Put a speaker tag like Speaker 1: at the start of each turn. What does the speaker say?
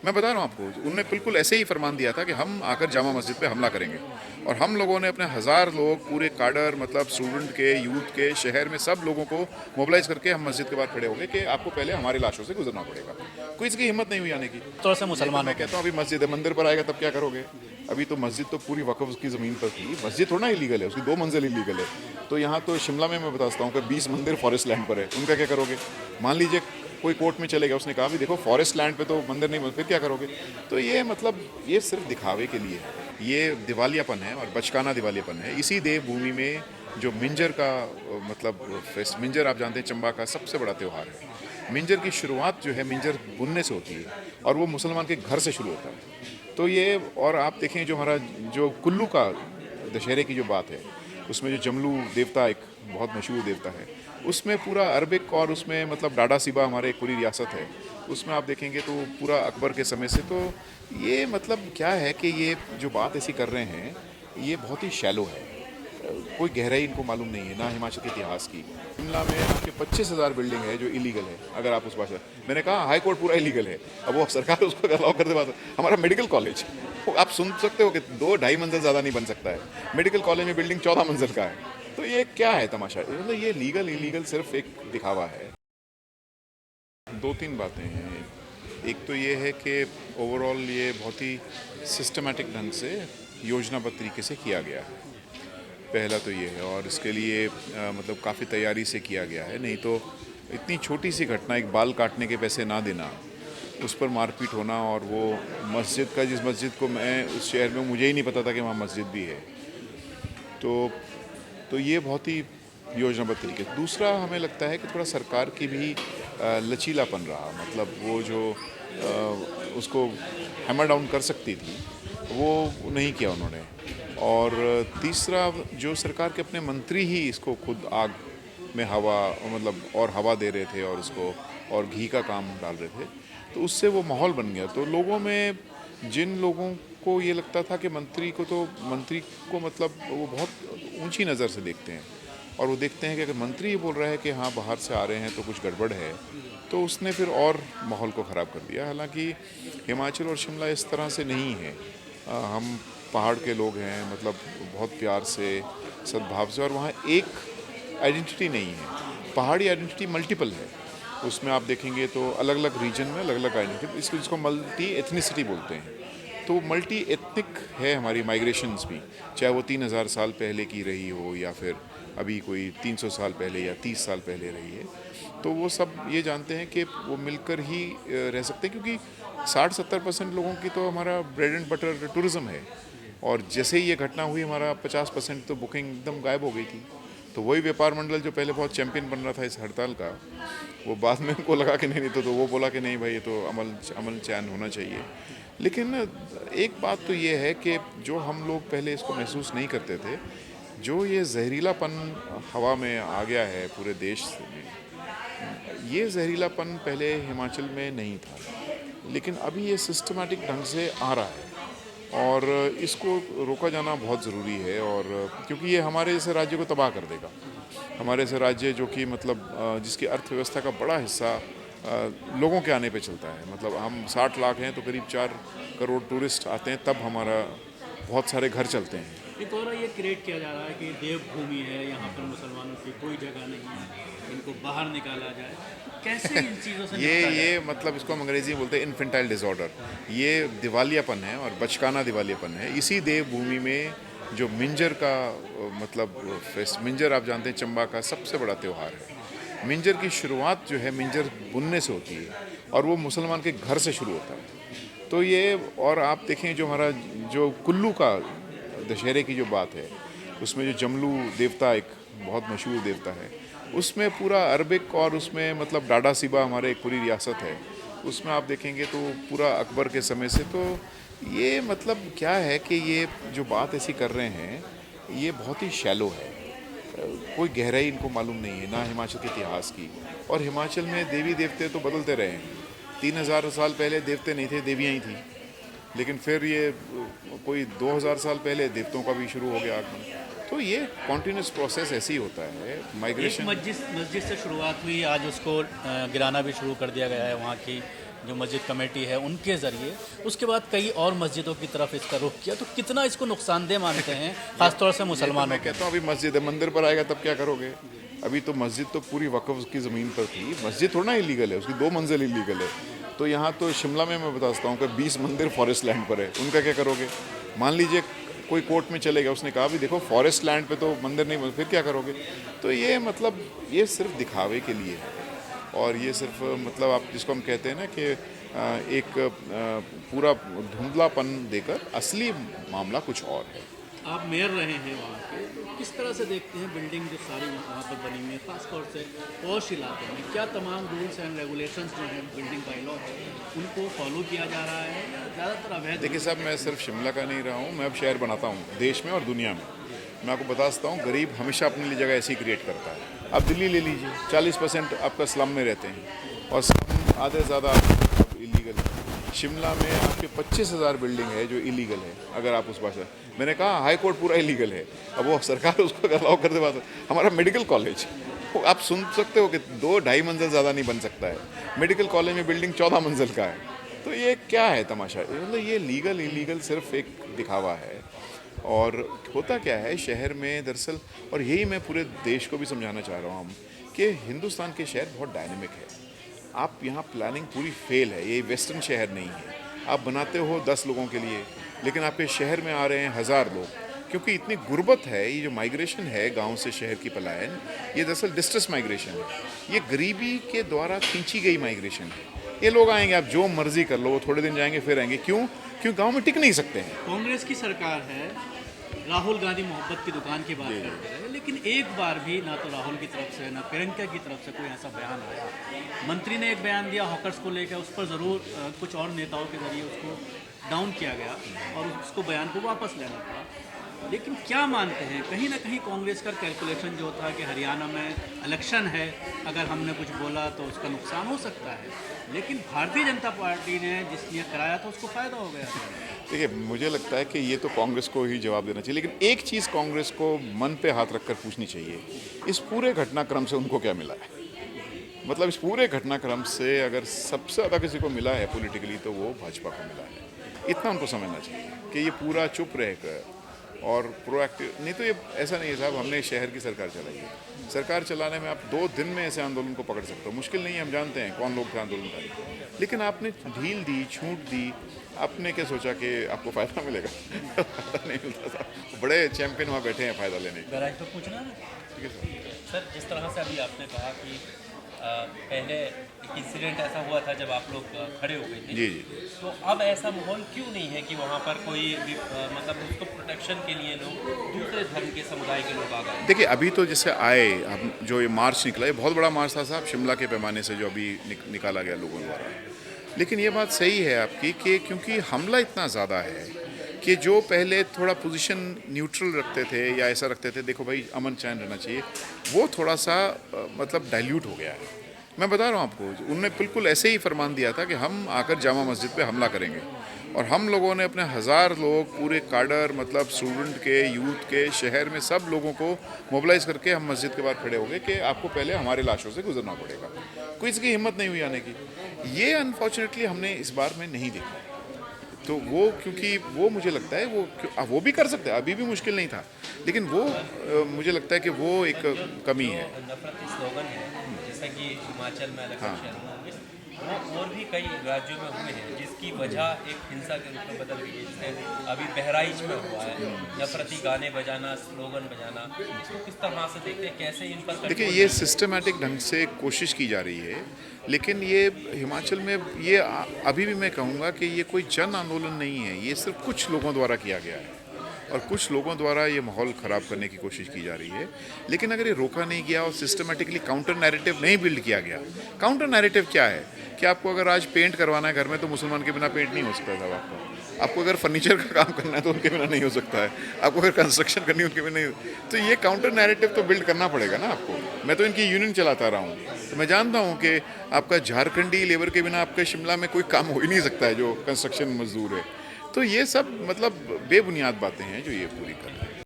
Speaker 1: मैं बता रहा हूँ आपको, उन्होंने बिल्कुल ऐसे ही फरमान दिया था कि हम आकर जामा मस्जिद पे हमला करेंगे। और हम लोगों ने अपने 1000 लोग, पूरे काडर, मतलब स्टूडेंट के, यूथ के, शहर में सब लोगों को मोबिलाइज करके हम मस्जिद के बाहर खड़े हो गए कि आपको पहले हमारी लाशों से गुजरना पड़ेगा। कोई इसकी हिम्मत नहीं हुई आने की।
Speaker 2: तो से
Speaker 1: ये तो
Speaker 2: मुसलमानों
Speaker 1: मैं
Speaker 2: के
Speaker 1: कहता हूँ अभी मस्जिद है, मंदिर पर आएगा तब क्या करोगे? अभी तो मस्जिद तो पूरी वक्फ की ज़मीन पर थी। मस्जिद थोड़ा इलीगल है, उसकी 2 मंजिल इलीगल है। तो यहाँ तो शिमला में मैं बताता हूँ कि 20 मंदिर फॉरेस्ट लैंड पर है, उनका क्या करोगे? मान लीजिए कोई कोर्ट में चले गया, उसने कहा भी देखो फॉरेस्ट लैंड पे तो मंदिर नहीं, फिर क्या करोगे? तो ये मतलब ये सिर्फ दिखावे के लिए है, ये दिवालियापन है और बचकाना दिवालियापन है। इसी देवभूमि में जो मिंजर का मतलब फेस्ट, मिंजर आप जानते हैं चंबा का सबसे बड़ा त्यौहार है। मिंजर की शुरुआत जो है मिंजर बुनने से होती है और वो मुसलमान के घर से शुरू होता है। तो ये, और आप देखें जो हमारा जो कुल्लू का दशहरे की जो बात है, उसमें जो जमलू देवता एक बहुत मशहूर देवता है, उसमें पूरा अरबिक और उसमें मतलब डाडा सिबा हमारे एक पूरी रियासत है, उसमें आप देखेंगे तो पूरा अकबर के समय से। तो ये मतलब क्या है कि ये जो बात ऐसी कर रहे हैं ये बहुत ही शैलो है, कोई गहराई इनको मालूम नहीं है, ना हिमाचल के इतिहास की। शिमला में आपके 25,000 बिल्डिंग है जो इलीगल है। अगर आप उस भाषा, मैंने कहा हाई कोर्ट पूरा इलीगल है, अब वो सरकार उसको अलाउ कर दे। बात हमारा मेडिकल कॉलेज, आप सुन सकते हो कि 2-2.5 मंजिल ज़्यादा नहीं बन सकता है। मेडिकल कॉलेज में बिल्डिंग 14 मंजिल का है। तो ये क्या है तमाशा? मतलब ये लीगल इलीगल सिर्फ एक दिखावा है। 2-3 बातें हैं। एक तो ये है कि ओवरऑल ये बहुत ही सिस्टमेटिक ढंग से, योजनाबद्ध तरीके से किया गया है। पहला तो ये है, और इसके लिए मतलब काफ़ी तैयारी से किया गया है। नहीं तो इतनी छोटी सी घटना, एक बाल काटने के पैसे ना देना, उस पर मारपीट होना, और वो मस्जिद का, जिस मस्जिद को मैं उस शहर में, मुझे ही नहीं पता था कि वहाँ मस्जिद भी है। तो ये बहुत ही योजनाबद्ध तरीके। दूसरा हमें लगता है कि थोड़ा सरकार की भी लचीलापन रहा, मतलब वो जो उसको हैमर डाउन कर सकती थी वो नहीं किया उन्होंने। और तीसरा, जो सरकार के अपने मंत्री ही इसको खुद आग में हवा, मतलब और हवा दे रहे थे और उसको और घी का काम डाल रहे थे, तो उससे वो माहौल बन गया। तो लोगों में, जिन लोगों को ये लगता था कि मंत्री को मतलब वो बहुत ऊंची नज़र से देखते हैं, और वो देखते हैं कि अगर मंत्री ये बोल रहा है कि हाँ बाहर से आ रहे हैं तो कुछ गड़बड़ है, तो उसने फिर और माहौल को ख़राब कर दिया। हालांकि हिमाचल और शिमला इस तरह से नहीं है। हम पहाड़ के लोग हैं, मतलब बहुत प्यार से, सद्भाव से, और वहाँ एक आइडेंटिटी नहीं है। पहाड़ी आइडेंटिटी मल्टीपल है, उसमें आप देखेंगे तो अलग अलग रीजन में अलग अलग आइडेंटिटी, इसको मल्टी एथनिसिटी बोलते हैं। तो मल्टी एथनिक है हमारी माइग्रेशंस भी, चाहे वो 3000 साल पहले की रही हो या फिर अभी कोई 300 साल पहले या 30 साल पहले रही है। तो वो सब ये जानते हैं कि वो मिलकर ही रह सकते हैं, क्योंकि 60-70% लोगों की तो हमारा ब्रेड एंड बटर टूरिज़्म है। और जैसे ही ये घटना हुई, हमारा 50% तो बुकिंग एकदम गायब हो गई थी। तो वही व्यापार मंडल जो पहले बहुत चैंपियन बन रहा था इस हड़ताल का, वो बाद में उनको लगा कि नहीं, तो वो बोला कि नहीं भाई, ये तो अमल चैन होना चाहिए। लेकिन एक बात तो ये है कि जो हम लोग पहले इसको महसूस नहीं करते थे, जो ये जहरीलापन हवा में आ गया है पूरे देश में, ये जहरीलापन पहले हिमाचल में नहीं था, लेकिन अभी ये सिस्टमेटिक ढंग से आ रहा है, और इसको रोका जाना बहुत ज़रूरी है। और क्योंकि ये हमारे जैसे राज्य को तबाह कर देगा। हमारे जैसे राज्य जो कि मतलब जिसकी अर्थव्यवस्था का बड़ा हिस्सा लोगों के आने पे चलता है, मतलब हम 60 लाख हैं तो करीब 4 करोड़ टूरिस्ट आते हैं, तब हमारा बहुत सारे घर चलते हैं।
Speaker 3: एक और ये क्रिएट किया जा रहा है कि देवभूमि है, यहाँ पर मुसलमानों की कोई जगह नहीं है, इनको बाहर निकाला जाए। कैसे इन चीज़ों से निपटा
Speaker 1: ये
Speaker 3: जाए?
Speaker 1: मतलब इसको हम अंग्रेजी में बोलते हैं इन्फेंटाइल डिसऑर्डर। ये दिवालियापन है और बचकाना दिवालियापन है। इसी देवभूमि में जो मिंजर का मतलब फेस्ट, मिंजर आप जानते हैं चंबा का सबसे बड़ा त्यौहार है। मिंजर की शुरुआत जो है मिंजर बुनने से होती है और वो मुसलमान के घर से शुरू होता है। तो ये, और आप देखें जो हमारा जो कुल्लू का दशहरे की जो बात है, उसमें जो जमलू देवता एक बहुत मशहूर देवता है, उसमें पूरा अरबिक और उसमें मतलब डाडा सिबा हमारे एक पूरी रियासत है, उसमें आप देखेंगे तो पूरा अकबर के समय से। तो ये मतलब क्या है कि ये जो बात ऐसी कर रहे हैं ये बहुत ही शैलो है, कोई गहराई इनको मालूम नहीं है, ना हिमाचल के इतिहास की। और हिमाचल में देवी देवते तो बदलते रहे हैं। 3000 साल पहले देवते नहीं थे, देवियाँ ही थी। लेकिन फिर ये कोई 2000 साल पहले देवताओं का भी शुरू हो गया आगमन। तो ये कॉन्टीन्यूस प्रोसेस ऐसे ही होता है,
Speaker 3: एक
Speaker 1: माइग्रेशन।
Speaker 3: मस्जिद मस्जिद से शुरुआत हुई, आज उसको गिराना भी शुरू कर दिया गया है वहाँ की। जो मस्जिद कमेटी है उनके ज़रिए, उसके बाद कई और मस्जिदों की तरफ इसका रुख किया, तो कितना इसको नुकसानदेह मानते हैं खासतौर से मुसलमानों
Speaker 1: मैं
Speaker 3: को?
Speaker 1: कहता हूँ अभी मस्जिद है, मंदिर पर आएगा तब क्या करोगे? अभी तो मस्जिद तो पूरी वक्फ की ज़मीन पर थी। मस्जिद थोड़ा ना इलीगल है, उसकी 2 मंजिल इलीगल है। तो यहाँ तो शिमला में मैं बताता हूँ कि 20 मंदिर फॉरेस्ट लैंड पर है, उनका क्या करोगे? मान लीजिए कोई कोर्ट में चले गया, उसने कहा भी देखो फॉरेस्ट लैंड पे तो मंदिर नहीं, फिर क्या करोगे? तो ये मतलब ये सिर्फ दिखावे के लिए है, और ये सिर्फ मतलब आप जिसको हम कहते हैं ना कि एक पूरा धुंधलापन देकर असली मामला कुछ और है।
Speaker 3: आप मेयर रहे हैं वहाँ के, तो किस तरह से देखते हैं बिल्डिंग जो सारी वहाँ पर बनी हुई है, खासतौर से पॉश इलाके में, क्या तमाम रूल्स एंड रेगुलेशंस जो हैं बिल्डिंग बाईलॉ उनको फॉलो किया जा रहा है या ज़्यादातर अवैध?
Speaker 1: देखिए साहब, मैं सिर्फ शिमला का नहीं रहा हूँ, मैं अब शहर बनाता हूँ देश में और दुनिया में। मैं आपको बता सकता हूँ, गरीब हमेशा अपने लिए जगह ऐसी क्रिएट करता है। आप दिल्ली ले लीजिए, 40% आपका स्लम में रहते हैं और स्लम आधे से ज़्यादा इलीगल है। शिमला में आपके 25,000 बिल्डिंग है जो इलीगल है। अगर आप उस भाषा, मैंने कहा हाई कोर्ट पूरा इलीगल है, अब वो सरकार उसको अलाउ कर दे। बात हमारा मेडिकल कॉलेज, आप सुन सकते हो कि 2-2.5 मंजिल ज़्यादा नहीं बन सकता है। मेडिकल कॉलेज में बिल्डिंग 14 मंजिल का है। तो ये क्या है तमाशा? मतलब ये लीगल इलीगल सिर्फ एक दिखावा है। और होता क्या है शहर में दरअसल, और यही मैं पूरे देश को भी समझाना चाह रहा हूँ कि हिंदुस्तान के शहर बहुत डायनेमिक है। आप यहाँ प्लानिंग पूरी फेल है, ये वेस्टर्न शहर नहीं है। आप बनाते हो 10 लोगों के लिए, लेकिन आपके शहर में आ रहे हैं 1000 लोग, क्योंकि इतनी गुर्बत है। ये जो माइग्रेशन है गांव से शहर की पलायन, ये दरअसल डिस्ट्रेस माइग्रेशन है। ये गरीबी के द्वारा खींची गई माइग्रेशन है। ये लोग आएंगे, आप जो मर्जी कर लो, वो थोड़े दिन जाएंगे फिर आएंगे। क्यों गांव में टिक नहीं सकते हैं।
Speaker 3: कांग्रेस की सरकार है, राहुल गांधी मोहब्बत की दुकान की बात करते हैं, लेकिन एक बार भी ना तो राहुल की तरफ से ना प्रियंका की तरफ से कोई ऐसा बयान आया। मंत्री ने एक बयान दिया हॉकर्स को लेकर, उस पर ज़रूर कुछ और नेताओं के जरिए उसको डाउन किया गया और उसको बयान को वापस लेना पड़ा। लेकिन क्या मानते हैं, कहीं ना कहीं कांग्रेस का कैलकुलेशन जो था कि हरियाणा में इलेक्शन है, अगर हमने कुछ बोला तो उसका नुकसान हो सकता है, लेकिन भारतीय जनता पार्टी ने जिसने कराया था उसको फ़ायदा हो गया।
Speaker 1: देखिए, मुझे लगता है कि ये तो कांग्रेस को ही जवाब देना चाहिए, लेकिन एक चीज़ कांग्रेस को मन पे हाथ रखकर पूछनी चाहिए, इस पूरे घटनाक्रम से उनको क्या मिला है? मतलब इस पूरे घटनाक्रम से अगर सबसे ज़्यादा किसी को मिला है पॉलिटिकली, तो वो भाजपा को मिला है। इतना उनको समझना चाहिए कि ये पूरा चुप रहकर और प्रोएक्टिव, नहीं तो ये ऐसा नहीं है साहब, हमने शहर की सरकार चलाई है। सरकार चलाने में आप 2 दिन में ऐसे आंदोलन को पकड़ सकते हो, मुश्किल नहीं है। हम जानते हैं कौन लोग थे आंदोलनकारी, लेकिन आपने ढील दी, छूट दी। आपने क्या सोचा कि आपको फ़ायदा मिलेगा? फ़ायदा नहीं मिलता था। बड़े चैंपियन वहाँ बैठे हैं फ़ायदा लेने।
Speaker 3: गराज तो पूछना है
Speaker 1: ठीक है
Speaker 2: सर, जिस तरह से अभी आपने कहा कि पहले एक इंसिडेंट ऐसा हुआ था जब आप लोग खड़े हो गए थे,
Speaker 1: जी जी।
Speaker 2: तो अब ऐसा माहौल क्यों नहीं है कि वहाँ पर कोई भी मतलब उसको प्रोटेक्शन के लिए लोग दूसरे धर्म के समुदाय के लोग आ गए?
Speaker 1: देखिए, अभी तो जैसे आए, हम जो ये मार्च निकला, ये बहुत बड़ा मार्च था साहब, शिमला के पैमाने से जो अभी निकाला गया लोगों द्वारा। लेकिन ये बात सही है आपकी कि क्योंकि हमला इतना ज़्यादा है कि जो पहले थोड़ा पोजीशन न्यूट्रल रखते थे या ऐसा रखते थे, देखो भाई अमन चैन रहना चाहिए, वो थोड़ा सा मतलब डाइल्यूट हो गया है। मैं बता रहा हूँ आपको, उन्होंने बिल्कुल ऐसे ही फरमान दिया था कि हम आकर जामा मस्जिद पे हमला करेंगे, और हम लोगों ने अपने 1000 लोग, पूरे काडर, मतलब स्टूडेंट के, यूथ के, शहर में सब लोगों को मोबिलाइज करके हम मस्जिद के बाहर खड़े हो गए कि आपको पहले हमारे लाशों से गुजरना पड़ेगा। कोई इसकी हिम्मत नहीं हुई आने की। ये अनफॉर्चुनेटली हमने इस बार में नहीं देखा। तो वो, क्योंकि वो मुझे लगता है वो भी कर सकते हैं, अभी भी मुश्किल नहीं था, लेकिन वो मुझे लगता है कि वो एक कमी है।
Speaker 2: नफरती स्लोगन है, जैसा कि हिमाचल में अलग अलग शहरों में हुए, वो और भी कई राज्यों में हुए हैं, जिसकी वजह एक हिंसा के रूप में बदल गई है। जैसे अभी बहराइच में हुआ है, नफरती गाने बजाना, स्लोगन बजाना, इसको किस तरह से देखते हैं, कैसे इन पर?
Speaker 1: देखिए, ये सिस्टमेटिक ढंग से कोशिश की जा रही है, लेकिन ये हिमाचल में ये अभी भी मैं कहूँगा कि ये कोई जन आंदोलन नहीं है, ये सिर्फ कुछ लोगों द्वारा किया गया है और कुछ लोगों द्वारा ये माहौल ख़राब करने की कोशिश की जा रही है। लेकिन अगर ये रोका नहीं गया और सिस्टमेटिकली काउंटर नैरेटिव नहीं बिल्ड किया गया, काउंटर नैरेटिव क्या है कि आपको अगर आज पेंट करवाना है घर में, तो मुसलमान के बिना पेंट नहीं हो सकता था। आपको अगर फर्नीचर का काम करना है तो उनके बिना नहीं हो सकता है। आपको अगर कंस्ट्रक्शन करनी है उनके बिना नहीं, तो ये काउंटर नैरेटिव तो बिल्ड करना पड़ेगा ना आपको। मैं तो इनकी यूनियन चलाता रहा हूँ, तो मैं जानता हूँ कि आपका झारखंडी लेबर के बिना आपके शिमला में कोई काम हो ही नहीं सकता है जो कंस्ट्रक्शन मजदूर है। तो ये सब मतलब बेबुनियाद बातें हैं जो ये पूरी कर रहे हैं।